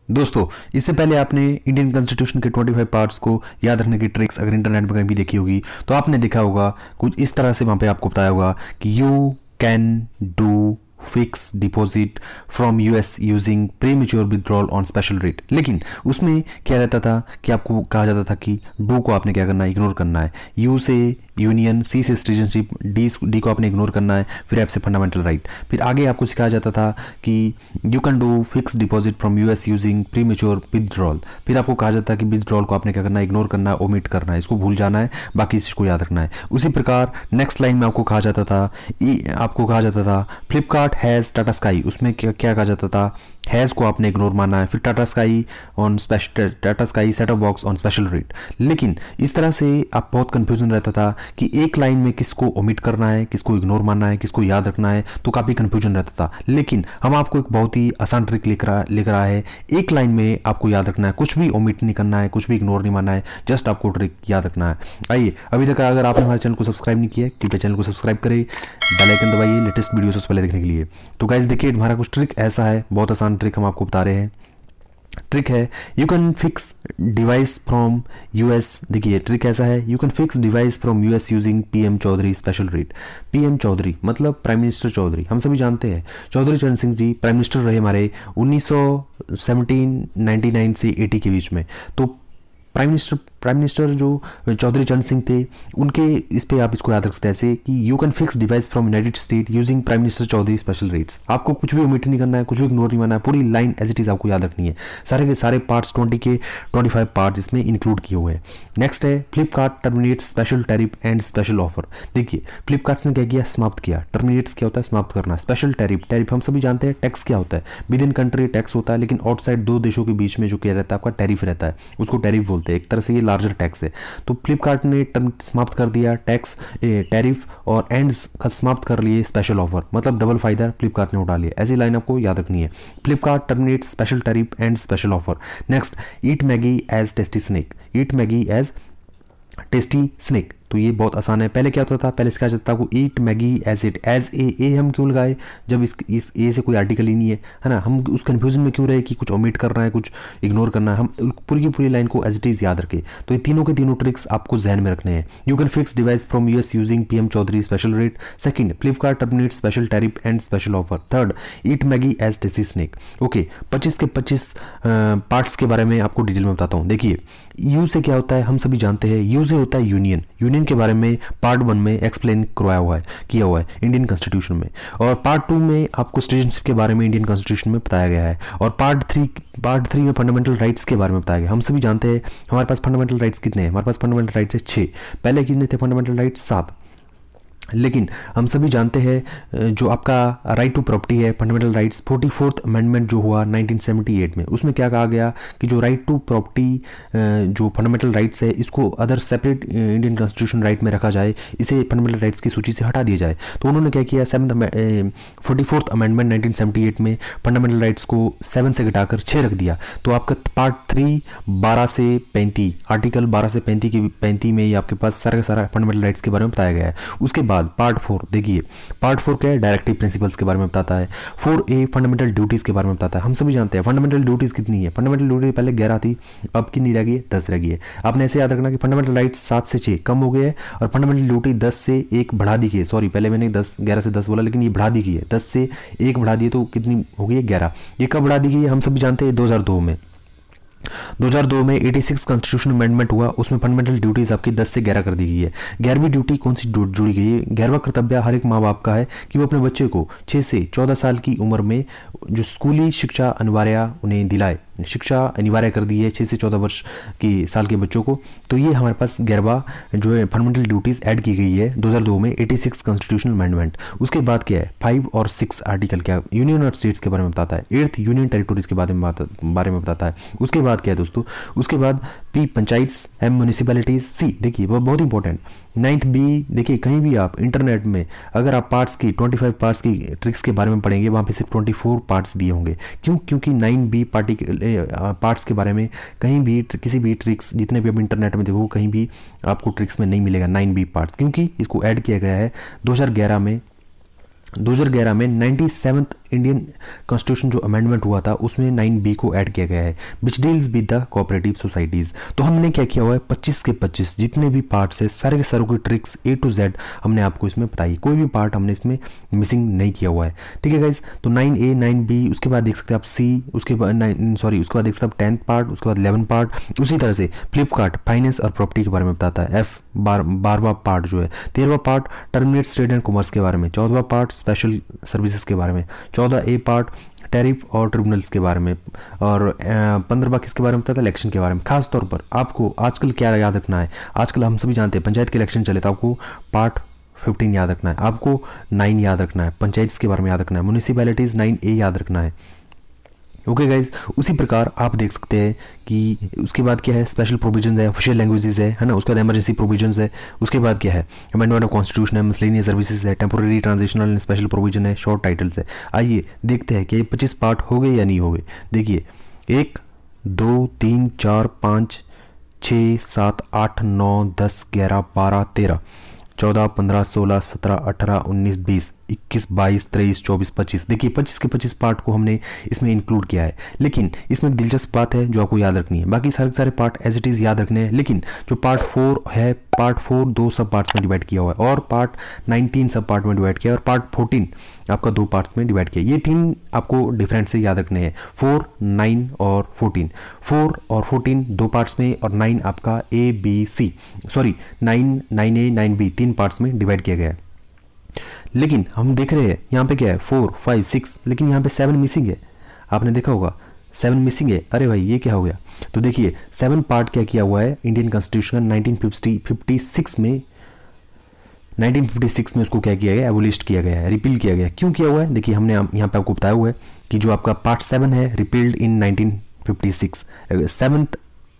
दोस्तों, इससे पहले आपने इंडियन कॉन्स्टिट्यूशन के 25 पार्ट्स को याद रखने की ट्रिक्स अगर इंटरनेट में कहीं भी देखी होगी तो आपने देखा होगा कुछ इस तरह से। वहाँ पे आपको बताया होगा कि you can do fix deposit from US using premature withdrawal on special rate. लेकिन उसमें क्या रहता था कि आपको कहा जाता था कि डू को आपने क्या करना है, इग्नोर करना है। यू से यूनियन, सी से सिटीजनशिप, डी को आपने इग्नोर करना है, फिर एफ से फंडामेंटल राइट। फिर आगे आपको सिखाया जाता था कि you can do fix deposit from US using premature withdrawal. फिर आपको कहा जाता है कि विड्रॉल को आपने क्या करना है, इग्नोर करना है, ओमिट करना है, इसको भूल जाना है, बाकी इसको याद रखना है। उसी प्रकार नेक्स्ट लाइन में आपको कहा जाता था फ्लिपकार्ट हैज़ टाटा स्काई। उसमें क्या क्या कहा जाता था, हैज़ को आपने इग्नोर मानना है, फिर Tata sky set of box on special rate. लेकिन इस तरह से आप बहुत कंफ्यूजन रहता था कि एक लाइन में किसको ओमिट करना है, किसको इग्नोर मानना है, किसको याद रखना है, तो काफ़ी कंफ्यूजन रहता था। लेकिन हम आपको एक बहुत ही आसान ट्रिक लिख रहा है। एक लाइन में आपको याद रखना है, कुछ भी ओमिट नहीं करना है, कुछ भी इग्नोर नहीं मानना है, जस्ट आपको ट्रिक याद रखना है। आइए, अभी तक अगर आपने हमारे चैनल को सब्सक्राइब नहीं किया है, कृपया चैनल को सब्सक्राइब करें, बेल आइकन दबाइए लेटेस्ट वीडियो सबसे पहले देखने के लिए। तो गाइस देखिए, हमारा कुछ ट्रिक ऐसा है, बहुत आसान ट्रिक हम आपको बता रहे हैं। ट्रिक है you can fix device from US. देखिए ट्रिक ऐसा है, you can fix device from US using PM Chaudhary special rate. PM Chaudhary मतलब प्राइम मिनिस्टर चौधरी। हम सभी जानते हैं चौधरी चरण सिंह जी प्राइम मिनिस्टर रहे हमारे 1999 से 80 के बीच में। तो प्राइम मिनिस्टर जो चौधरी चरण सिंह थे, उनके इस पे आप इसको याद रख सकते हैं ऐसे कि you can fix device from United State using prime minister Chaudhary special rates. आपको कुछ भी ओमिट नहीं करना है, कुछ भी इग्नोर नहीं करना है, पूरी लाइन एज इट इज आपको याद रखनी है। सारे के सारे पार्ट्स 25 पार्ट्स इसमें इंक्लूड किए हुए हैं। नेक्स्ट है Flipkart terminates special tariff and special offer. देखिए फ्लिपकार्ट ने क्या किया, समाप्त किया। टर्मिनेट्स क्या होता है, समाप्त करना। स्पेशल टैरिफ हम सभी जानते हैं टैक्स क्या होता है, विद इन कंट्री टैक्स होता है, लेकिन आउटसाइड दो देशों के बीच में जो क्या रहता है आपका टैरिफ रहता है, उसको टैरिफ बोलते हैं। एक तरह से ये लार्जर टैक्स है। तो फ्लिपकार्ट ने समाप्त कर दिया टैक्स टैरिफ और एंड्स समाप्त कर लिए स्पेशल ऑफर, मतलब डबल फायदा फ्लिपकार्ट ने उठा लिया। ऐसी लाइन आपको याद रखनी है, Flipkart terminates special tariff and special offer. Next, eat Maggi as tasty snack. Eat Maggi as tasty snack, तो ये बहुत आसान है। पहले क्या होता था, पहले इसका जाता था eat Maggi as it. As a हम क्यों लगाए जब इस ए से कोई आर्टिकल ही नहीं है ना। हम उस कन्फ्यूजन में क्यों रहे कि कुछ ओमिट करना है, कुछ इग्नोर करना है। हम पूरी की पूरी लाइन को एज इट इज याद रखें। तो ये तीनों के तीनों ट्रिक्स आपको जहन में रखने हैं। You can fix device from US using PM Chaudhary special rate. Second, Flipkart terminate special tariff and special offer. Third, eat Maggi as tasty snack. Okay, 25 के 25 पार्ट्स के बारे में आपको डिटेल में बताता हूँ। देखिए यू से क्या होता है, हम सभी जानते हैं। यू से होता है यूनियन। यूनियन के बारे में पार्ट 1 में एक्सप्लेन किया हुआ है इंडियन कॉन्स्टिट्यूशन में, और पार्ट 2 में आपको सिटीजनशिप के बारे में इंडियन कॉन्स्टिट्यूशन में बताया गया है, और पार्ट 3 में फंडामेंटल राइट्स के बारे में बताया गया। हम सभी जानते हैं हमारे पास फंडामेंटल राइट्स कितने हैं, हमारे पास फंडामेंटल राइट्स है 6। पहले कितने थे फंडामेंटल राइट्स, 7। लेकिन हम सभी जानते हैं जो आपका राइट टू प्रॉपर्टी है, फंडामेंटल राइट्स, 44th अमेंडमेंट जो हुआ 1978 में, उसमें क्या कहा गया कि जो राइट टू प्रॉपर्टी जो फंडामेंटल राइट्स है, इसको other separate Indian constitution right में रखा जाए, इसे फंडामेंटल राइट्स की सूची से हटा दिया जाए। तो उन्होंने क्या किया, 44th अमेंडमेंट 1978 में फंडामेंटल राइट्स को 7 से घटाकर 6 रख दिया। तो आपका पार्ट 3 12 से 35, आर्टिकल 12 से 35 में ही आपके पास सारा का सारा फंडामेंटल राइट्स के बारे में बताया गया है। उसके बाद पार्ट 4 देखिए, पार्ट 4 क्या है, डायरेक्टिव प्रिंसिपल्स के बारे में बताता है। 4A फंडामेंटल ड्यूटीज के बारे में बताता है। हम सभी जानते हैं फंडामेंटल ड्यूटीज कितनी है, फंडामेंटल ड्यूटी पहले 11 थी, अब कितनी रह गई है, 10 रह गई है। आपने ऐसे याद रखना कि फंडामेंटल राइट्स 7 से 6 कम हो गए हैं, और फंडामेंटल ड्यूटी 10 से 1 बढ़ा दी गई है। सॉरी, पहले मैंने 11 से 10 बोला, लेकिन ये बढ़ा दी गई है, 10 से 1 बढ़ा दी है, तो कितनी हो गई है, 11। ये कब बढ़ा दी गई है, हम सभी जानते हैं 2002 में। 2002 में 86 कॉन्स्टिट्यूशन अमेंडमेंट हुआ, उसमें फंडामेंटल ड्यूटीज आपकी 10 से 11 कर दी गई है। 11वीं ड्यूटी कौन सी जुड़ी गई है, 11वां कर्तव्य हर एक माँ बाप का है कि वो अपने बच्चे को 6 से 14 साल की उम्र में जो स्कूली शिक्षा अनिवार्य उन्हें दिलाए। शिक्षा अनिवार्य कर दी है 6 से 14 वर्ष की साल के बच्चों को। तो ये हमारे पास 11वां जो है फंडामेंटल ड्यूटीज ऐड की गई है 2002 में 86 कॉन्स्टिट्यूशनल अमेंडमेंट। उसके बाद क्या है, 5 और 6 आर्टिकल क्या यूनियन और स्टेट्स के बारे में बताता है। 8th यूनियन टेरिटोरीज के बारे में बताता है। उसके बाद क्या है दोस्तों, उसके बाद P panchayats, M municipalities, C देखिए वो बहुत इंपॉर्टेंट। 9th B देखिए, कहीं भी आप इंटरनेट में अगर आप पार्ट्स की 25 पार्ट्स की ट्रिक्स के बारे में पढ़ेंगे, वहाँ पे सिर्फ 24 पार्ट्स दिए होंगे। क्योंकि 9B पार्ट्स के बारे में कहीं भी किसी भी ट्रिक्स जितने भी आप इंटरनेट में देखो, कहीं भी आपको ट्रिक्स में नहीं मिलेगा 9B पार्ट्स, क्योंकि इसको ऐड किया गया है 2011 में 2011 में 97th इंडियन कॉन्स्टिट्यूशन जो अमेंडमेंट हुआ था उसमें 9B को ऐड किया गया है, which deals with the cooperative societies. तो हमने क्या किया हुआ है, 25 के 25 जितने भी पार्ट्स है सारे के सारों की ट्रिक्स A to Z हमने आपको इसमें बताई, कोई भी पार्ट हमने इसमें मिसिंग नहीं किया हुआ है। ठीक है गाइज, तो 9A 9B, उसके बाद देख सकते हैं आप C, उसके बाद उसके बाद देख सकते हैं 10th पार्ट, उसके बाद 11 पार्ट। उसी तरह से फ्लिपकार्ट फाइनेंस और प्रॉपर्टी के बारे में बताता है, F 12वां पार्ट जो है। 13वां part terminates trade and commerce के बारे में। 14वां पार्ट स्पेशल सर्विसेज के बारे में। 14A पार्ट टैरिफ और ट्रिब्यूनल्स के बारे में। और 15वां किसके बारे में बताता है, इलेक्शन के बारे में। खास तौर पर आपको आजकल क्या याद रखना है, आजकल हम सभी जानते हैं पंचायत के इलेक्शन चले तो आपको पार्ट 15 याद रखना है, आपको 9 याद रखना है, पंचायत के बारे में याद रखना है, म्यूनिसिपैलिटीज़ 9A याद रखना है। ओके गाइज, उसी प्रकार आप देख सकते हैं कि उसके बाद क्या है, स्पेशल प्रोविजंस है, ऑफिशियल लैंग्वेजेस है ना, उसके बाद इमरजेंसी प्रोविजंस है, उसके बाद क्या है, अमेंडमेंट ऑफ कॉन्स्टिट्यूशन है, मिसलेनियस सर्विसेज है, temporary transitional and special provision है, शॉर्ट टाइटल्स है। आइए देखते हैं कि ये 25 पार्ट हो गए या नहीं हो गए। देखिए 1 2 3 4 5 6 7 8 9 10 11 12 13 14 15 16 17 18 19 20 21 22 23 24 25। देखिए 25 के 25 पार्ट को हमने इसमें इंक्लूड किया है, लेकिन इसमें एक दिलचस्प बात है जो आपको याद रखनी है। बाकी सारे पार्ट एज इट इज़ याद रखने हैं, लेकिन जो पार्ट 4 है, पार्ट 4 2 सब पार्ट्स में डिवाइड किया हुआ है, और पार्ट 19 सब पार्ट में डिवाइड किया है, और पार्ट 14 आपका 2 पार्ट्स में डिवाइड किया। ये 3 आपको डिफरेंट से याद रखने हैं, 4 9 और 14। 4 और 14 2 पार्ट्स में, और 9 आपका ABC 9 9A 9B 3 पार्ट्स में डिवाइड किया गया है। लेकिन हम देख रहे हैं यहाँ पे क्या है, 4 5 6, लेकिन यहाँ पे 7 मिसिंग है। आपने देखा होगा 7 मिसिंग है। अरे भाई ये क्या हो गया, तो देखिए 7 पार्ट क्या किया हुआ है इंडियन कॉन्स्टिट्यूशन 1956 में। 1956 में उसको क्या किया गया, एबोलिश किया गया है, रिपील किया गया। क्यों किया हुआ है, देखिए हमने यहाँ पे आपको बताया हुआ है कि जो आपका पार्ट 7 है रिपील्ड इन 1956। 7th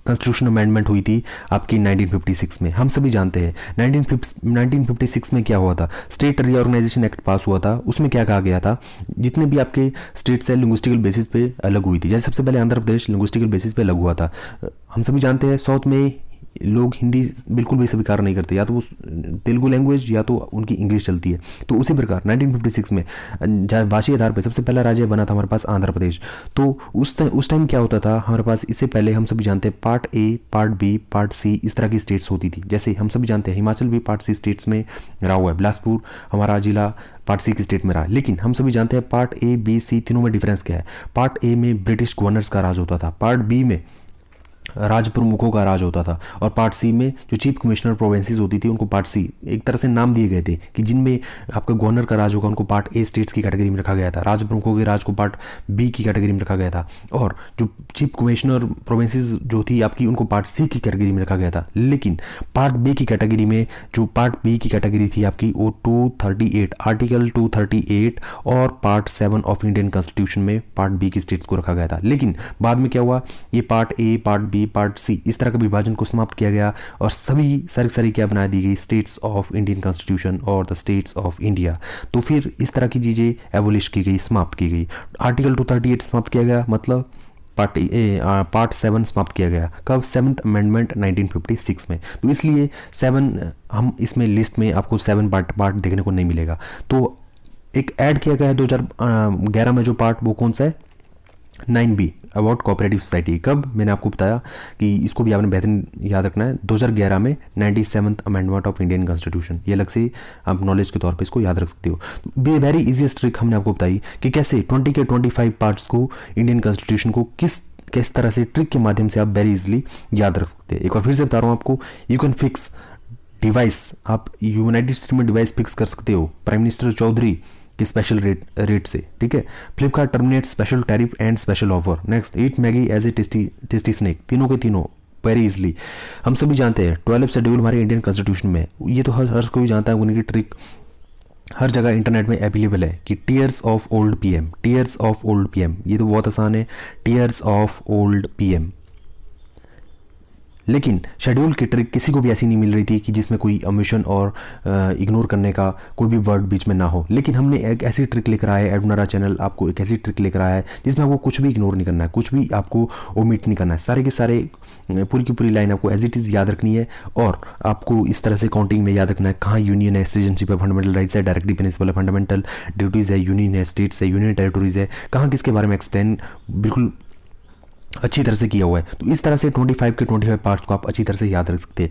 कॉन्स्टिट्यूशन अमेंडमेंट हुई थी आपकी 1956 में। हम सभी जानते हैं 1956 में क्या हुआ था, स्टेट रीऑर्गेनाइजेशन एक्ट पास हुआ था। उसमें क्या कहा गया था, जितने भी आपके स्टेट्स है लिंग्विस्टिकल बेसिस पे अलग हुई थी। जैसे सबसे पहले आंध्र प्रदेश लिंग्विस्टिकल बेसिस पे अलग हुआ था। हम सभी जानते हैं साउथ में लोग हिंदी बिल्कुल भी स्वीकार नहीं करते, या तो वो तेलुगु लैंग्वेज या तो उनकी इंग्लिश चलती है। तो उसी प्रकार 1956 में भाषी आधार पर सबसे पहला राज्य बना था हमारे पास आंध्र प्रदेश। तो उस टाइम क्या होता था हमारे पास, इससे पहले हम सभी जानते हैं part A, part B, part C इस तरह की स्टेट्स होती थी। जैसे हम सभी जानते हैं हिमाचल भी पार्ट C स्टेट्स में रहा हुआ है, बिलासपुर हमारा जिला पार्ट C की स्टेट में रहा। लेकिन हम सभी जानते हैं पार्ट A, B, C तीनों में डिफरेंस क्या है। पार्ट A में ब्रिटिश गवर्नर्स का राज होता था, पार्ट B में राज प्रमुखों का राज होता था, और पार्ट C में जो चीफ कमिश्नर प्रोविंसेस होती थी उनको पार्ट C एक तरह से नाम दिए गए थे कि जिनमें आपका गवर्नर का राज होगा उनको पार्ट A स्टेट्स की कैटेगरी में रखा गया था, राज प्रमुखों के राज को पार्ट B की कैटेगरी में रखा गया था, और जो चीफ कमिश्नर प्रोविंसेस जो थी आपकी उनको पार्ट C की कैटेगरी में रखा गया था। लेकिन पार्ट B की कैटेगरी में, जो पार्ट B की कैटेगरी थी आपकी, वो 238 आर्टिकल 238 और पार्ट 7 ऑफ इंडियन कॉन्स्टिट्यूशन में पार्ट B की स्टेट्स को रखा गया था। लेकिन बाद में क्या हुआ, ये part A, part B, part C इस तरह का विभाजन को समाप्त किया गया, और सभी सारी क्या बना दी गई, स्टेट्स ऑफ इंडियन कॉन्स्टिट्यूशन और द स्टेट्स ऑफ इंडिया। तो फिर इस तरह की चीज़ें एबोलिश की गई, समाप्त की गई। आर्टिकल 238 समाप्त किया गया, मतलब पार्ट 7 समाप्त किया गया। कब, 7th अमेंडमेंट 1956 में। तो इसलिए 7 हम इसमें लिस्ट में आपको 7 पार्ट देखने को नहीं मिलेगा। तो एक ऐड किया गया है 2011 में जो पार्ट, वो कौन सा है, 9B अबाउट कोऑपरेटिव सोसाइटी। कब, मैंने आपको बताया कि इसको भी आपने बेहतरीन याद रखना है, 2011 में 97th amendment of Indian constitution. ये अलग से आप नॉलेज के तौर पे इसको याद रख सकते हो। वेरी इजीएस्ट ट्रिक हमने आपको बताई कि कैसे 20 के 25 पार्ट्स को इंडियन कॉन्स्टिट्यूशन को किस तरह से ट्रिक के माध्यम से आप वेरी इजीली याद रख सकते हैं। एक बार फिर से बता रहा हूँ आपको, यू कैन फिक्स डिवाइस, आप यूनाइटेड स्टेट में डिवाइस फिक्स कर सकते हो प्राइम मिनिस्टर चौधरी की स्पेशल रेट से। ठीक है, Flipkart terminate special tariff and special offer. Next, eat Maggi as a tasty snack. तीनों के तीनों वेरी इजली हम सभी जानते हैं। 12 शेड्यूल हमारे इंडियन कॉन्स्टिट्यूशन में, ये तो हर कोई जानता है, उनकी ट्रिक हर जगह इंटरनेट में अवेलेबल है कि tears of old PM, tears of old PM, ये तो बहुत आसान है, टीयर्स ऑफ ओल्ड पीएम। लेकिन शेड्यूल की ट्रिक किसी को भी ऐसी नहीं मिल रही थी कि जिसमें कोई ओमिशन और इग्नोर करने का कोई भी वर्ड बीच में ना हो। लेकिन हमने एक ऐसी ट्रिक लेकर आया है, एडोनारा चैनल आपको एक ऐसी ट्रिक लेकर आया है जिसमें आपको कुछ भी इग्नोर नहीं करना है, कुछ भी आपको ओमिट नहीं करना है। सारे के सारे पूरी की पूरी लाइन आपको एज इट इज़ याद रखनी है और आपको इस तरह से काउंटिंग में याद रखना है कहाँ यूनियन है, सिटीजनशिप है, फंडामेंटल राइट्स है, डायरेक्ट प्रिंसिपल है, फंडामेंटल ड्यूटीज़ है, यूनियन है, स्टेट्स है, यूनियन टेरिटोरीज है, कहाँ किसके बारे में एक्सप्लेन बिल्कुल अच्छी तरह से किया हुआ है। तो इस तरह से 25 के 25 पार्ट्स को आप अच्छी तरह से याद रख सकते हैं।